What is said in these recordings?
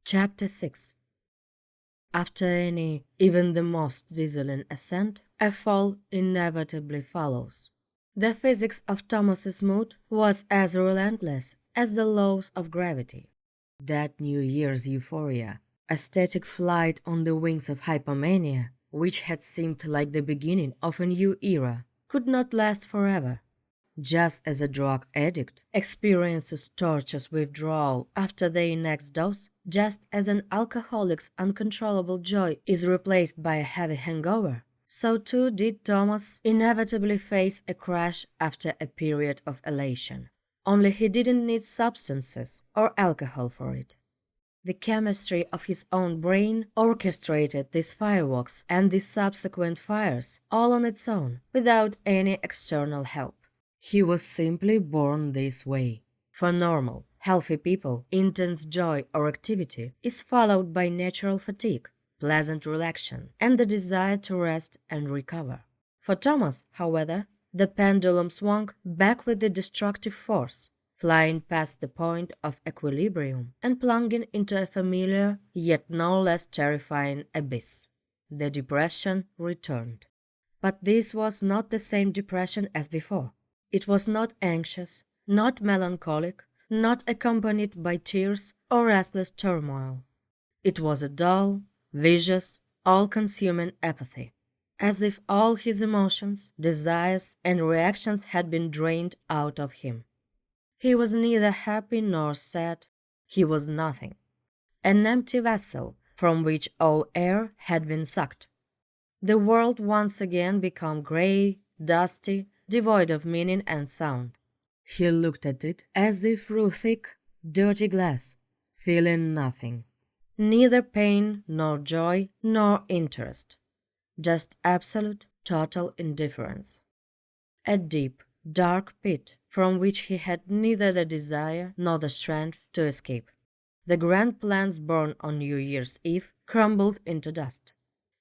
Chapter 6. After any, even the most dizzying ascent, a fall inevitably follows. The physics of Thomas's mood was as relentless as the laws of gravity. That New Year's euphoria, a static flight on the wings of hypomania, which had seemed like the beginning of a new era, could not last forever. Just as a drug addict experiences torturous withdrawal after their next dose, just as an alcoholic's uncontrollable joy is replaced by a heavy hangover, so too did Thomas inevitably face a crash after a period of elation. Only he didn't need substances or alcohol for it. The chemistry of his own brain orchestrated these fireworks and these subsequent fires all on its own, without any external help. He was simply born this way. For normal, healthy people, intense joy or activity is followed by natural fatigue, pleasant relaxation, and the desire to rest and recover. For Thomas, however, the pendulum swung back with the destructive force, flying past the point of equilibrium and plunging into a familiar yet no less terrifying abyss. The depression returned. But this was not the same depression as before. It was not anxious, not melancholic, not accompanied by tears or restless turmoil. It was a dull, vicious, all-consuming apathy, as if all his emotions, desires, and reactions had been drained out of him. He was neither happy nor sad. He was nothing. An empty vessel from which all air had been sucked. The world once again became grey, dusty, devoid of meaning and sound. He looked at it as if through thick, dirty glass, feeling nothing. Neither pain, nor joy, nor interest. Just absolute, total indifference. A deep, dark pit from which he had neither the desire nor the strength to escape. The grand plans born on New Year's Eve crumbled into dust.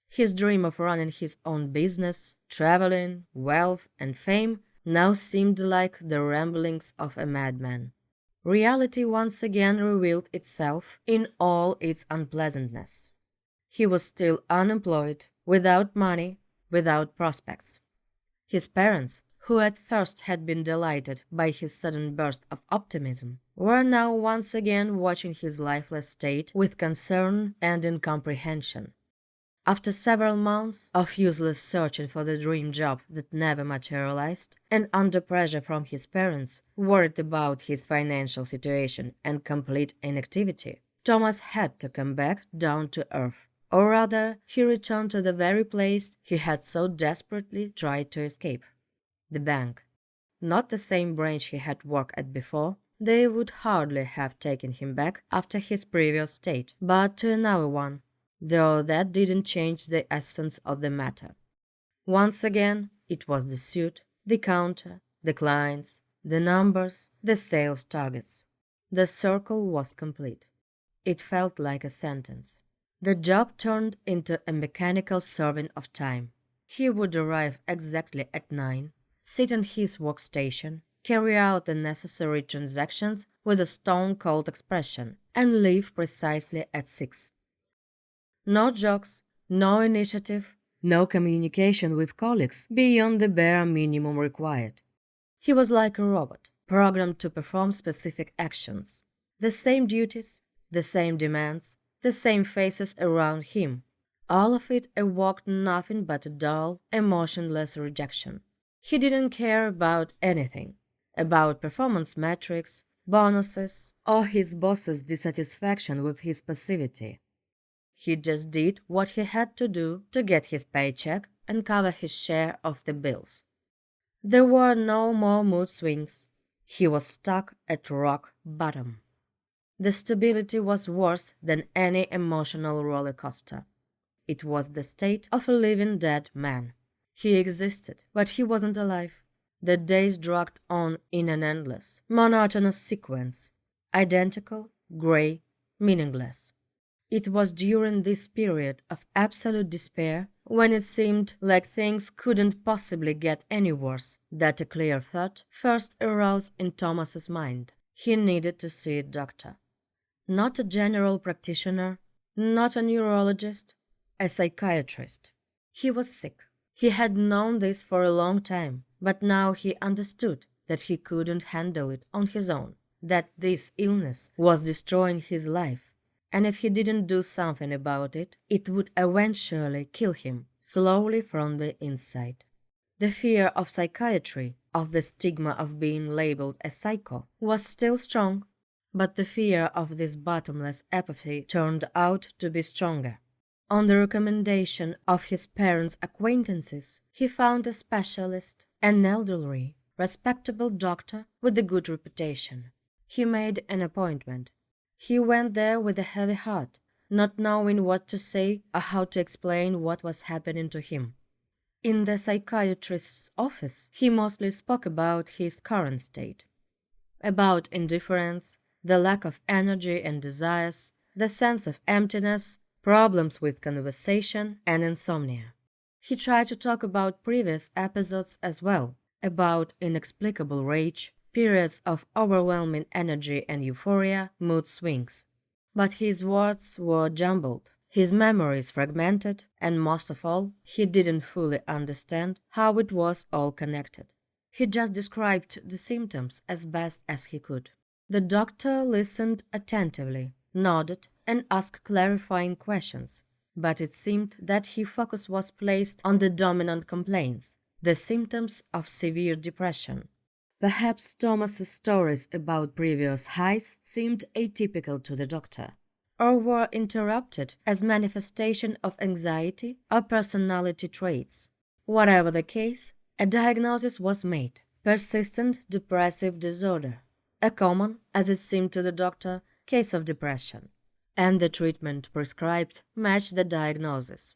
His dream of running his own business, traveling, wealth, and fame now seemed like the ramblings of a madman. Reality once again revealed itself in all its unpleasantness. He was still unemployed, without money, without prospects. His parents, who at first had been delighted by his sudden burst of optimism, were now once again watching his lifeless state with concern and incomprehension. After several months of useless searching for the dream job that never materialized, and under pressure from his parents, worried about his financial situation and complete inactivity, Thomas had to come back down to earth. Or rather, he returned to the very place he had so desperately tried to escape. The bank. Not the same branch he had worked at before. They would hardly have taken him back after his previous state, but to another one, though that didn't change the essence of the matter. Once again, it was the suit, the counter, the clients, the numbers, the sales targets. The circle was complete. It felt like a sentence. The job turned into a mechanical serving of time. He would arrive exactly at 9, sit on his workstation, carry out the necessary transactions with a stone-cold expression, and leave precisely at 6. No jokes, no initiative, no communication with colleagues beyond the bare minimum required. He was like a robot, programmed to perform specific actions. The same duties, the same demands, the same faces around him. All of it evoked nothing but a dull, emotionless rejection. He didn't care about anything, about performance metrics, bonuses, or his boss's dissatisfaction with his passivity. He just did what he had to do to get his paycheck and cover his share of the bills. There were no more mood swings. He was stuck at rock bottom. The stability was worse than any emotional roller coaster. It was the state of a living dead man. He existed, but he wasn't alive. The days dragged on in an endless, monotonous sequence, identical, gray, meaningless. It was during this period of absolute despair, when it seemed like things couldn't possibly get any worse, that a clear thought first arose in Thomas's mind. He needed to see a doctor. Not a general practitioner, not a neurologist, a psychiatrist. He was sick. He had known this for a long time, but now he understood that he couldn't handle it on his own, that this illness was destroying his life, and if he didn't do something about it, it would eventually kill him, slowly from the inside. The fear of psychiatry, of the stigma of being labeled a psycho, was still strong, but the fear of this bottomless apathy turned out to be stronger. On the recommendation of his parents' acquaintances, he found a specialist, an elderly, respectable doctor with a good reputation. He made an appointment. He went there with a heavy heart, not knowing what to say or how to explain what was happening to him. In the psychiatrist's office, he mostly spoke about his current state, about indifference, the lack of energy and desires, the sense of emptiness, problems with conversation, and insomnia. He tried to talk about previous episodes as well, about inexplicable rage, periods of overwhelming energy and euphoria, mood swings. But his words were jumbled, his memories fragmented, and most of all, he didn't fully understand how it was all connected. He just described the symptoms as best as he could. The doctor listened attentively, nodded, and asked clarifying questions, but it seemed that his focus was placed on the dominant complaints, the symptoms of severe depression. Perhaps Thomas's stories about previous highs seemed atypical to the doctor, or were interrupted as manifestation of anxiety or personality traits. Whatever the case, a diagnosis was made: persistent depressive disorder, a common, as it seemed to the doctor, case of depression, and the treatment prescribed matched the diagnosis.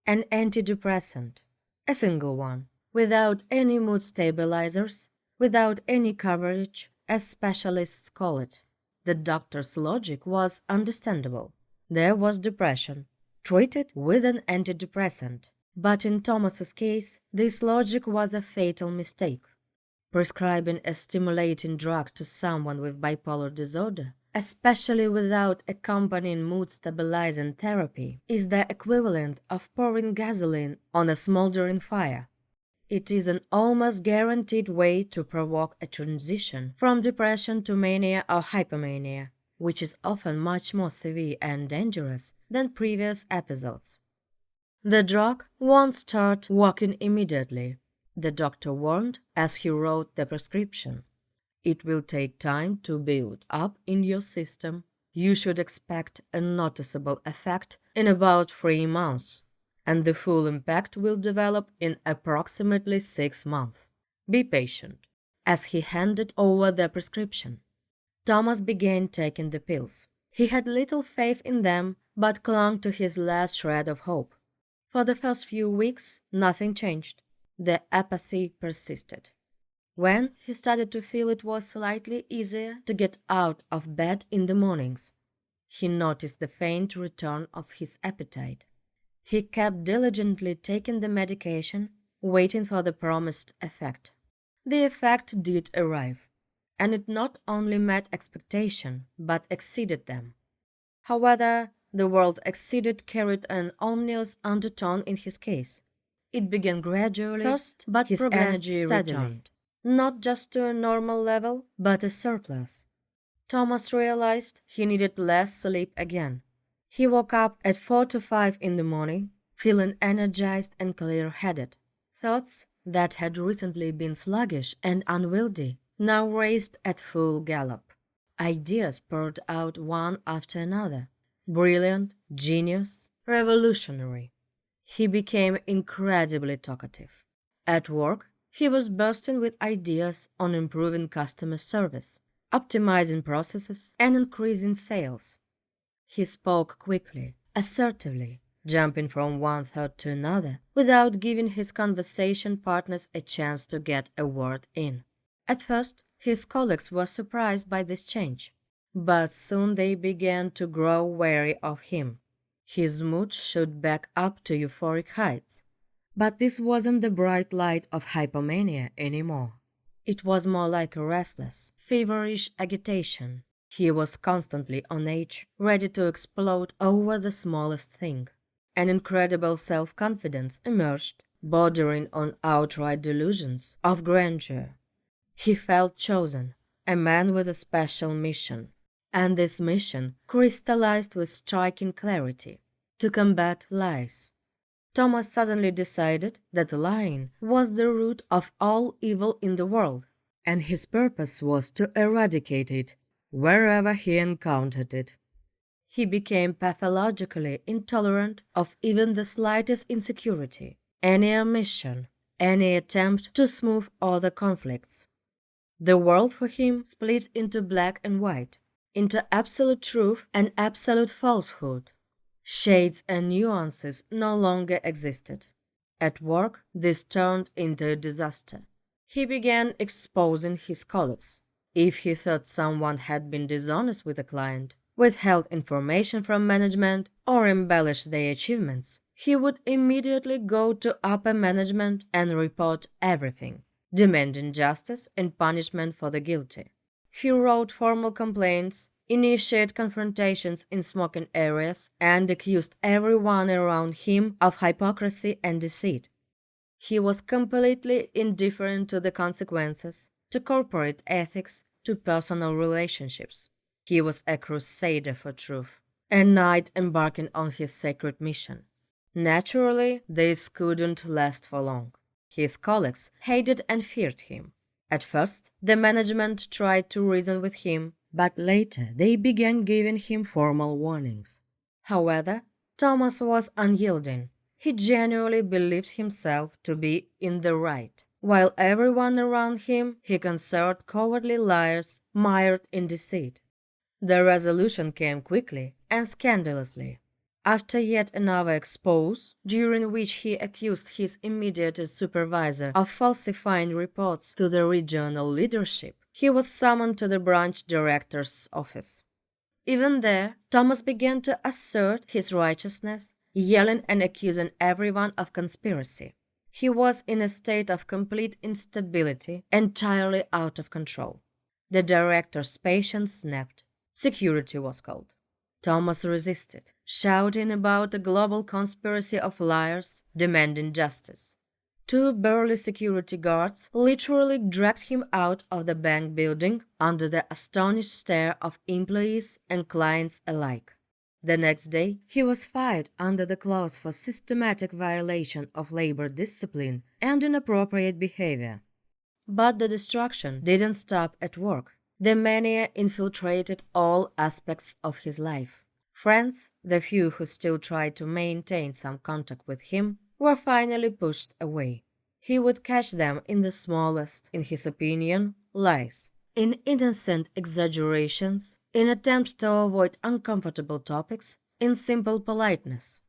An antidepressant, a single one, without any mood stabilizers, without any coverage, as specialists call it. The doctor's logic was understandable. There was depression, treated with an antidepressant. But in Thomas's case, this logic was a fatal mistake. Prescribing a stimulating drug to someone with bipolar disorder, especially without accompanying mood-stabilizing therapy, is the equivalent of pouring gasoline on a smoldering fire. It is an almost guaranteed way to provoke a transition from depression to mania or hypomania, which is often much more severe and dangerous than previous episodes. The drug won't start working immediately, the doctor warned as he wrote the prescription. It will take time to build up in your system. You should expect a noticeable effect in about 3 months, and the full impact will develop in approximately 6 months. Be patient. As he handed over the prescription, Thomas began taking the pills. He had little faith in them, but clung to his last shred of hope. For the first few weeks, nothing changed. The apathy persisted. When he started to feel it was slightly easier to get out of bed in the mornings, he noticed the faint return of his appetite. He kept diligently taking the medication, waiting for the promised effect. The effect did arrive, and it not only met expectation, but exceeded them. However, the word exceeded carried an ominous undertone in his case. It began gradually, first, but his energy returned, not just to a normal level, but a surplus. Thomas realized he needed less sleep again. He woke up at 4 to 5 in the morning, feeling energized and clear-headed. Thoughts that had recently been sluggish and unwieldy now raced at full gallop. Ideas poured out one after another. Brilliant, genius, revolutionary. He became incredibly talkative. At work, he was bursting with ideas on improving customer service, optimizing processes, and increasing sales. He spoke quickly, assertively, jumping from one thought to another without giving his conversation partners a chance to get a word in. At first, his colleagues were surprised by this change, but soon they began to grow wary of him. His mood shot back up to euphoric heights. But this wasn't the bright light of hypomania anymore. It was more like a restless, feverish agitation, He was constantly on edge, ready to explode over the smallest thing. An incredible self-confidence emerged, bordering on outright delusions of grandeur. He felt chosen, a man with a special mission. And this mission crystallized with striking clarity: to combat lies. Thomas suddenly decided that lying was the root of all evil in the world, and his purpose was to eradicate it wherever he encountered it. He became pathologically intolerant of even the slightest insecurity, any omission, any attempt to smooth other conflicts. The world for him split into black and white, into absolute truth and absolute falsehood. Shades and nuances no longer existed. At work, this turned into a disaster. He began exposing his colleagues. If he thought someone had been dishonest with a client, withheld information from management, or embellished their achievements, he would immediately go to upper management and report everything, demanding justice and punishment for the guilty. He wrote formal complaints, initiated confrontations in smoking areas, and accused everyone around him of hypocrisy and deceit. He was completely indifferent to the consequences, to corporate ethics, to personal relationships. He was a crusader for truth, a knight embarking on his sacred mission. Naturally, this couldn't last for long. His colleagues hated and feared him. At first, the management tried to reason with him, but later they began giving him formal warnings. However, Thomas was unyielding. He genuinely believed himself to be in the right, while everyone around him he considered cowardly liars mired in deceit. The resolution came quickly and scandalously. After yet another expose, during which he accused his immediate supervisor of falsifying reports to the regional leadership, he was summoned to the branch director's office. Even there, Thomas began to assert his righteousness, yelling and accusing everyone of conspiracy. He was in a state of complete instability, entirely out of control. The director's patience snapped. Security was called. Thomas resisted, shouting about a global conspiracy of liars demanding justice. Two burly security guards literally dragged him out of the bank building under the astonished stare of employees and clients alike. The next day, he was fired under the clause for systematic violation of labor discipline and inappropriate behavior. But the destruction didn't stop at work. The mania infiltrated all aspects of his life. Friends, the few who still tried to maintain some contact with him, were finally pushed away. He would catch them in the smallest, in his opinion, lies, in innocent exaggerations, in attempts to avoid uncomfortable topics, in simple politeness.